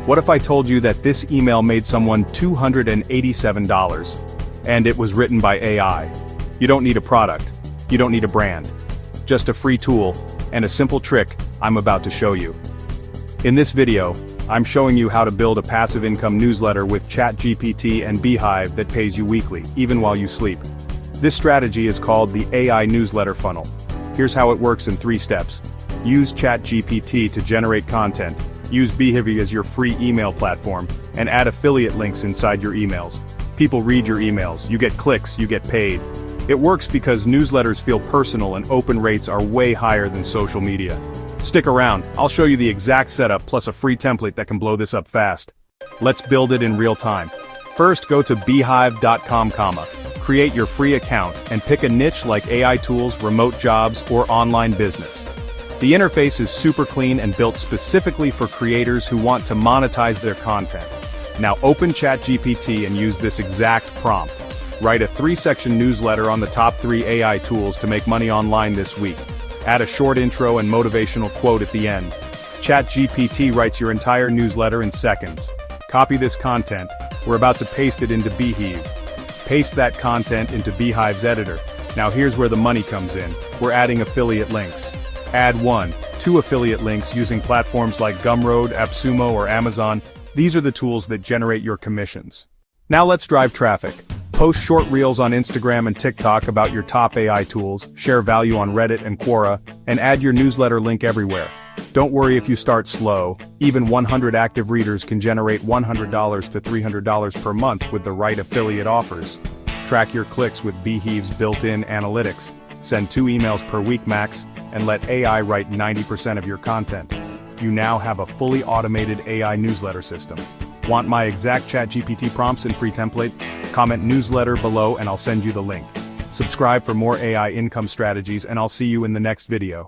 What if I told you that this email made someone $287, and it was written by AI? You don't need a product. You don't need a brand. Just a free tool, and a simple trick I'm about to show you. In this video, I'm showing you how to build a passive income newsletter with ChatGPT and Beehiiv that pays you weekly, even while you sleep. This strategy is called the AI newsletter funnel. Here's how it works in 3 steps. Use ChatGPT to generate content. Use Beehiiv as your free email platform, and add affiliate links inside your emails. People read your emails, you get clicks, you get paid. It works because newsletters feel personal and open rates are way higher than social media. Stick around, I'll show you the exact setup plus a free template that can blow this up fast. Let's build it in real time. First, go to beehiiv.com, create your free account, and pick a niche like AI tools, remote jobs, or online business. The interface is super clean and built specifically for creators who want to monetize their content. Now open ChatGPT and use this exact prompt. Write a 3-section newsletter on the top 3 AI tools to make money online this week. Add a short intro and motivational quote at the end. ChatGPT writes your entire newsletter in seconds. Copy this content. We're about to paste it into Beehiiv. Paste that content into Beehiiv's editor. Now here's where the money comes in. We're adding affiliate links. Add 1-2 affiliate links using platforms like Gumroad, AppSumo, or Amazon. These are the tools that generate your commissions. Now let's drive traffic. Post short reels on Instagram and TikTok about your top AI tools, share value on Reddit and Quora, and add your newsletter link everywhere. Don't worry if you start slow. Even 100 active readers can generate $100 to $300 per month with the right affiliate offers. Track your clicks with Beehiiv's built-in analytics. Send 2 emails per week max, and let AI write 90% of your content. You now have a fully automated AI newsletter system. Want my exact ChatGPT prompts and free template? Comment newsletter below and I'll send you the link. Subscribe for more AI income strategies and I'll see you in the next video.